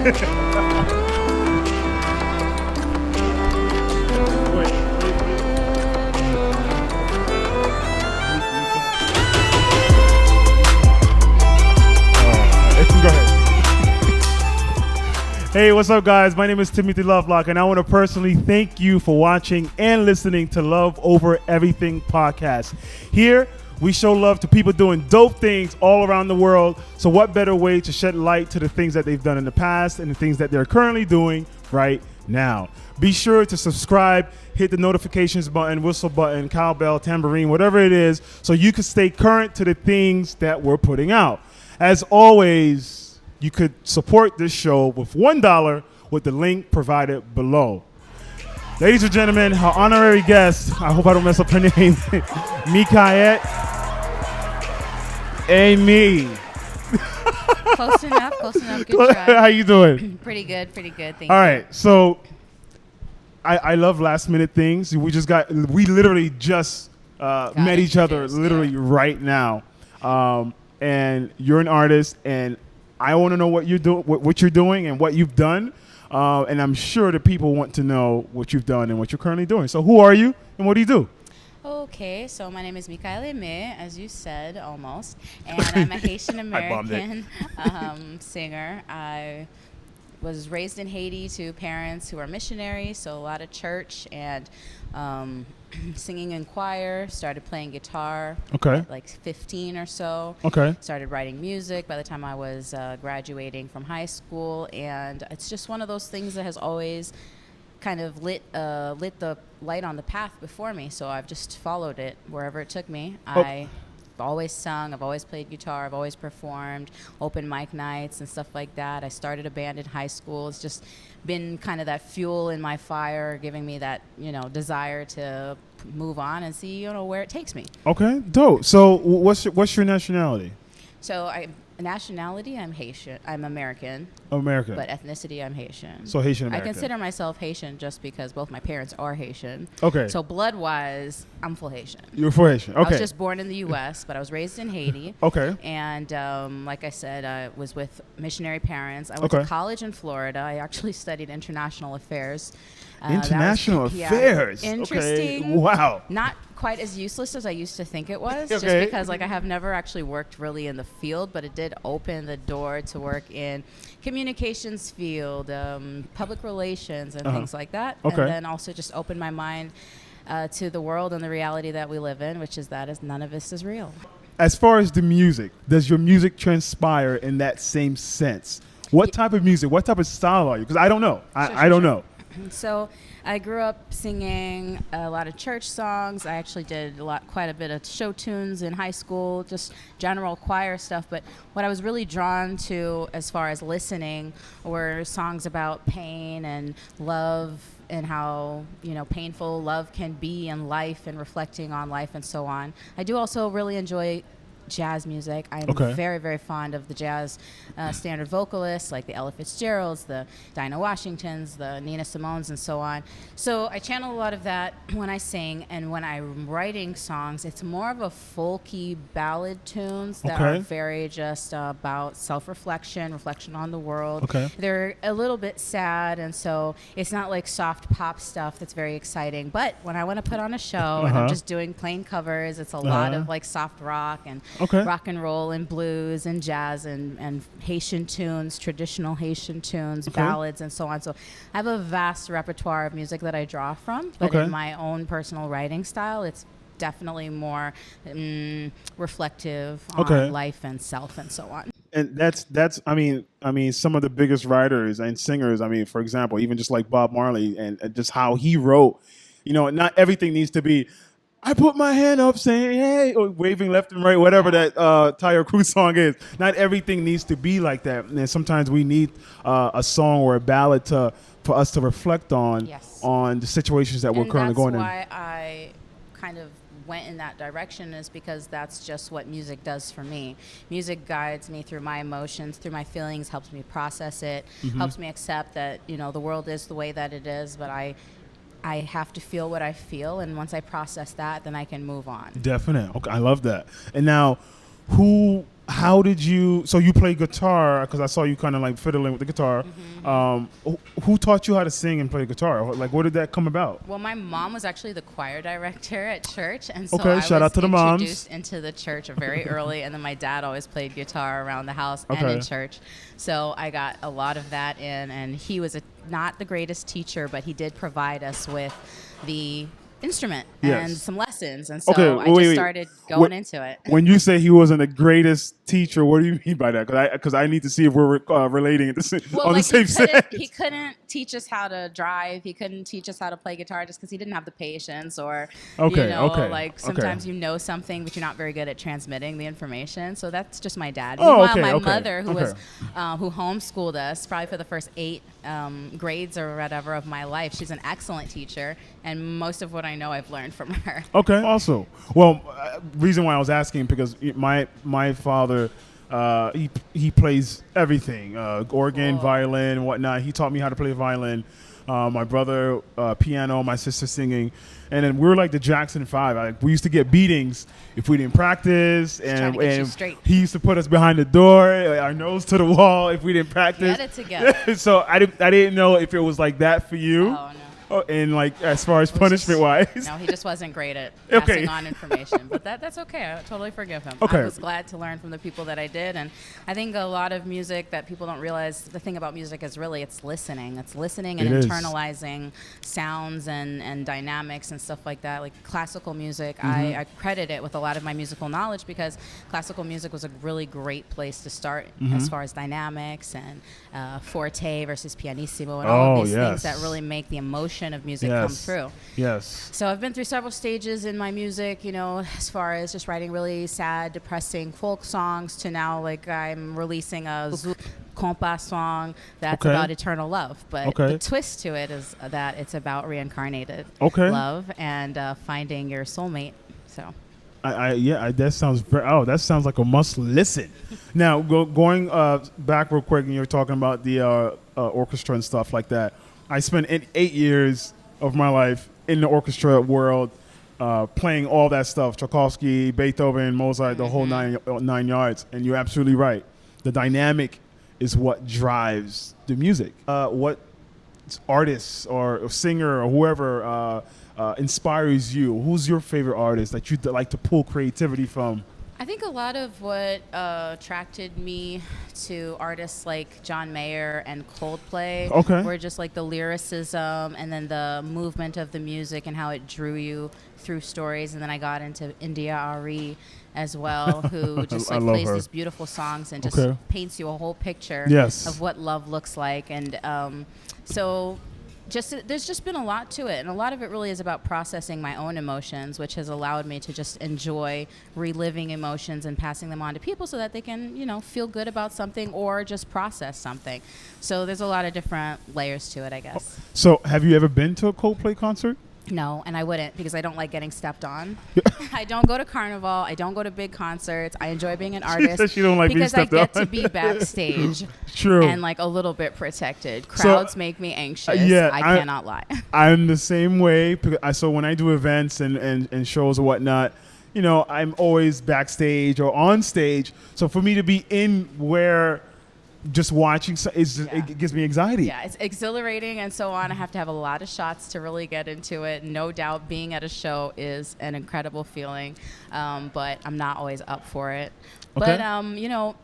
Go ahead. Hey, what's up, guys? My name is Tlovelock, and I want to personally thank you for watching and listening to Love Over Everything podcast. Here, we show love to people doing dope things all around the world. So what better way to shed light to the things that they've done in the past and the things that they're currently doing right now. Be sure to subscribe, hit the notifications button, whistle button, cowbell, tambourine, whatever it is, so you can stay current to the things that we're putting out. As always, you could support this show with $1 with the link provided below. Ladies and gentlemen, our honorary guest, I hope I don't mess up her name, Mikaelle Aimee. Close enough, good try. How you doing? Pretty good, thank you. All right, so I love last minute things. We literally just met each other literally right now. And you're an artist, and I want to know what you're doing and what you've done. And I'm sure the people want to know what you've done and what you're currently doing. So who are you and what do you do? Okay, so my name is Mikaelle Aimee, as you said, almost. And I'm a Haitian-American singer. I was raised in Haiti to parents who are missionaries, so a lot of church and singing in choir. Started playing guitar at like 15 or so. Started writing music by the time I was graduating from high school, and it's just one of those things that has always kind of lit the light on the path before me. So I've just followed it wherever it took me. I've always sung, I've always played guitar, I've always performed, open mic nights and stuff like that. I started a band in high school. It's just been kind of that fuel in my fire, giving me that, desire to move on and see, where it takes me. Okay, dope. So what's your nationality? So nationality, I'm Haitian. I'm American. American. But ethnicity, I'm Haitian. So Haitian American. I consider myself Haitian just because both my parents are Haitian. Okay. So blood-wise, I'm full Haitian. You're full Haitian. Okay. I was just born in the U.S., but I was raised in Haiti. Okay. And like I said, I was with missionary parents. I went to college in Florida. I actually studied international affairs. International affairs. Interesting. Okay. Wow. Not quite as useless as I used to think it was, just because I have never actually worked really in the field, but it did open the door to work in communications field, public relations, and things like that. And then also just opened my mind to the world and the reality that we live in, which is that none of this is real. As far as the music, does your music transpire in that same sense? What type of music, what type of style are you? Because I don't know. I don't know. So I grew up singing a lot of church songs. I actually did quite a bit of show tunes in high school, just general choir stuff. But what I was really drawn to as far as listening were songs about pain and love and how, painful love can be in life and reflecting on life and so on. I do also really enjoy jazz music. I am very, very fond of the jazz standard vocalists like the Ella Fitzgeralds, the Dinah Washingtons, the Nina Simones, and so on. So I channel a lot of that when I sing, and when I'm writing songs, it's more of a folky ballad tunes that are very just about self-reflection, reflection on the world. They're a little bit sad, and so it's not like soft pop stuff that's very exciting. But when I want to put on a show and I'm just doing plain covers, it's a lot of like soft rock and rock and roll and blues and jazz and Haitian tunes, traditional Haitian tunes, ballads, and so on. So I have a vast repertoire of music that I draw from, but in my own personal writing style, it's definitely more reflective on life and self and so on. And that's I mean some of the biggest writers and singers, for example, even just like Bob Marley and just how he wrote, not everything needs to be I put my hand up saying, hey, or waving left and right, whatever that Tyler Cruz song is. Not everything needs to be like that. And sometimes we need a song or a ballad for us to reflect on the situations that we're currently going in. And that's why I kind of went in that direction, is because that's just what music does for me. Music guides me through my emotions, through my feelings, helps me process it, helps me accept that, the world is the way that it is, but I have to feel what I feel, and once I process that, then I can move on. Definitely. Okay, I love that. And now, who how did you? So you play guitar because I saw you kind of like fiddling with the guitar. Who taught you how to sing and play guitar? Like, where did that come about? Well, my mom was actually the choir director at church, and so Okay, I shout was out to the introduced moms. into the church very early. And then my dad always played guitar around the house and Okay. in church, so I got a lot of that in. And he was not the greatest teacher, but he did provide us with the instrument Yes. and some lessons, and so Okay, I wait, just wait. started going into it. When you say he wasn't the greatest teacher, what do you mean by that? Because I need to see if we're relating it Well, on like the same set. he couldn't teach us how to drive. He couldn't teach us how to play guitar just because he didn't have the patience, or Okay. like sometimes you know something but you're not very good at transmitting the information. So that's just my dad. Oh, Meanwhile, okay, my okay, mother, who okay. was who homeschooled us probably for the first 8 grades or whatever of my life. She's an excellent teacher, and most of what I know I've learned from her. Okay. Also, well, reason why I was asking because my father, he plays everything, organ, Cool. violin, and whatnot. He taught me how to play violin. My brother, piano. My sister singing, and then we were like the Jackson 5. We used to get beatings if we didn't practice, trying to get you straight. he used to put us behind the door, our nose to the wall if we didn't practice. Get it together. So I didn't know if it was like that for you. Oh, no. And like as far as punishment wise. No, he just wasn't great at Okay. passing on information. But that's okay. I totally forgive him. Okay. I was glad to learn from the people that I did. And I think a lot of music that people don't realize, the thing about music is really it's listening. It's listening and It is. internalizing sounds and dynamics and stuff like that. Like classical music, Mm-hmm. I credit it with a lot of my musical knowledge because classical music was a really great place to start Mm-hmm. as far as dynamics and forte versus pianissimo and all of these things that really make the emotion of music come through. Yes. So I've been through several stages in my music, as far as just writing really sad, depressing folk songs to now like I'm releasing a compas song that's Okay. about eternal love. But Okay. the twist to it is that it's about reincarnated Okay. love and finding your soulmate. So That sounds that sounds like a must listen. Now going back real quick, and you're talking about the orchestra and stuff like that. I spent 8 years of my life in the orchestra world, playing all that stuff: Tchaikovsky, Beethoven, Mozart, the whole nine yards. And you're absolutely right. The dynamic is what drives the music. What artists or singer or whoever inspires you? Who's your favorite artist that you'd like to pull creativity from? I think a lot of what attracted me to artists like John Mayer and Coldplay were just like the lyricism and then the movement of the music and how it drew you through stories. And then I got into India Ari as well, who just like plays these beautiful songs and just paints you a whole picture of what love looks like. And there's just been a lot to it, and a lot of it really is about processing my own emotions, which has allowed me to just enjoy reliving emotions and passing them on to people so that they can, feel good about something or just process something. So there's a lot of different layers to it, I guess. So have you ever been to a Coldplay concert? No, and I wouldn't because I don't like getting stepped on. I don't go to Carnival. I don't go to big concerts. I enjoy being an artist she don't like being because I stepped get on. to be backstage. True. And like a little bit protected. Crowds make me anxious. I cannot lie. I'm the same way. So when I do events and shows or whatnot, I'm always backstage or on stage. So for me to be in where just watching it gives me anxiety. Yeah, it's exhilarating and so on. I have to have a lot of shots to really get into it. No doubt being at a show is an incredible feeling, but I'm not always up for it. Okay. But,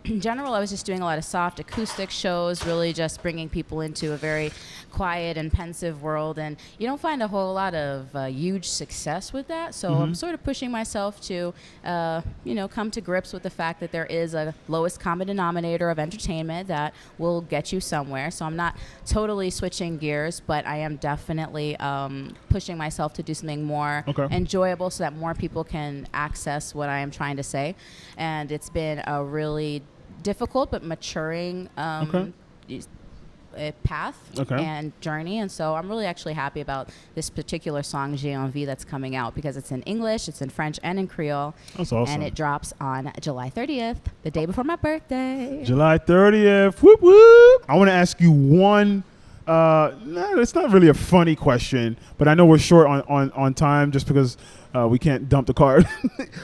in general, I was just doing a lot of soft acoustic shows, really just bringing people into a very quiet and pensive world. And you don't find a whole lot of huge success with that. So I'm sort of pushing myself to, come to grips with the fact that there is a lowest common denominator of entertainment that will get you somewhere. So I'm not totally switching gears, but I am definitely pushing myself to do something more enjoyable so that more people can access what I am trying to say. And it's been a really difficult but maturing path and journey, and so I'm really actually happy about this particular song J'ai Envie that's coming out because it's in English, it's in French, and in Creole. That's awesome. And it drops on July 30th, the day before my birthday. July 30th. Whoop whoop. I want to ask you one No, it's not really a funny question, but I know we're short on time just because we can't dump the card.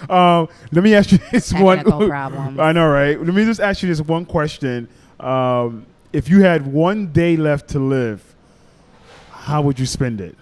Let me ask you this Technical problems. I know, right? Let me just ask you this one question. If you had one day left to live, how would you spend it?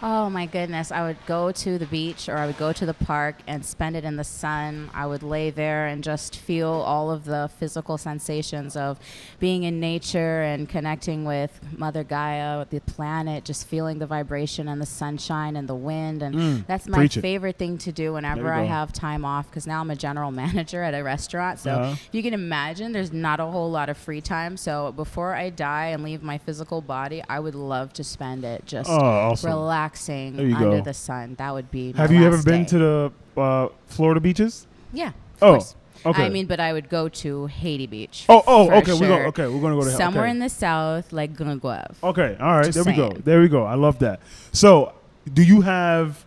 Oh my goodness. I would go to the beach or I would go to the park and spend it in the sun. I would lay there and just feel all of the physical sensations of being in nature and connecting with Mother Gaia, with the planet, just feeling the vibration and the sunshine and the wind. And that's my favorite thing to do whenever I have time off, because now I'm a general manager at a restaurant. So if you can imagine, there's not a whole lot of free time. So before I die and leave my physical body, I would love to spend it just relaxing under the sun. That would be my Have you ever last been day. to the Florida beaches? Yeah. Of course. Okay. I mean, but I would go to Haiti Beach. Okay. Sure. We're going to go to somewhere in the south, like Gunagouave. Okay. All right. Just There we go. I love that. So, do you have?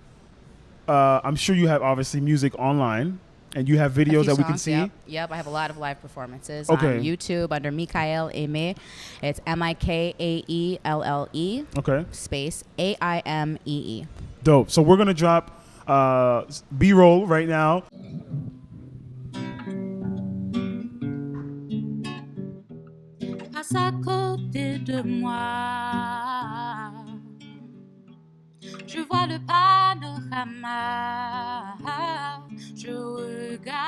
I'm sure you have obviously music online, and you have videos that we can see. Yep. I have a lot of live performances on YouTube under Mikaelle Aimee. It's Mikaelle. Okay. Space AIMEE. Dope. So we're gonna drop B-roll right now. Passe à côté de moi, je vois le panorama, je regarde,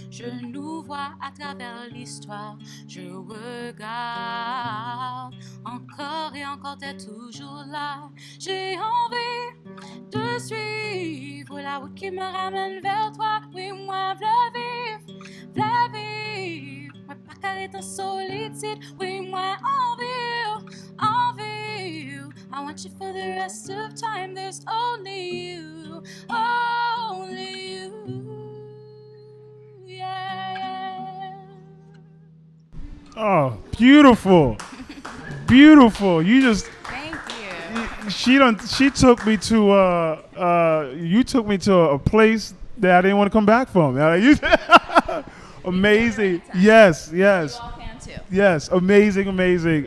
je nous vois à travers l'histoire, je regarde, encore et encore t'es toujours là, j'ai envie de suivre la route qui me ramène vers toi, oui moi v'là vivre, moi pas carré en solitude, oui moi envie, I want you for the rest of time. There's only you, yeah. Oh, beautiful, beautiful. You just. Thank you. She took me to you took me to a place that I didn't want to come back from. Amazing. Yes. You all can too. Yes, amazing.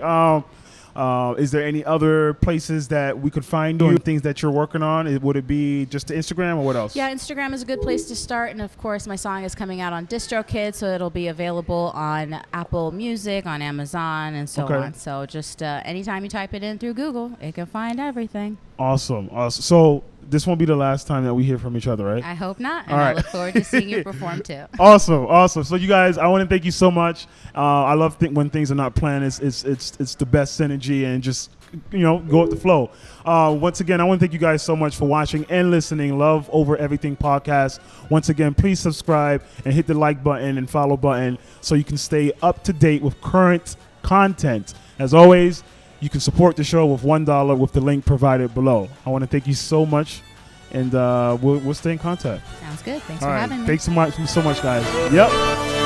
Is there any other places that we could find you, things that you're working on? Would it be just the Instagram or what else? Yeah, Instagram is a good place to start. And of course, my song is coming out on DistroKid, so it'll be available on Apple Music, on Amazon, and so on. So just anytime you type it in through Google, it can find everything. Awesome. So this won't be the last time that we hear from each other, right? I hope not. And I look forward to seeing you perform too. Awesome. So you guys, I want to thank you so much. I love when things are not planned. It's the best synergy and just go with the flow. Once again, I want to thank you guys so much for watching and listening. Love Over Everything podcast. Once again, please subscribe and hit the like button and follow button so you can stay up to date with current content. As always, you can support the show with $1 with the link provided below. I want to thank you so much, and we'll stay in contact. Sounds good. Thanks for having me. Thanks so much, guys. Yep.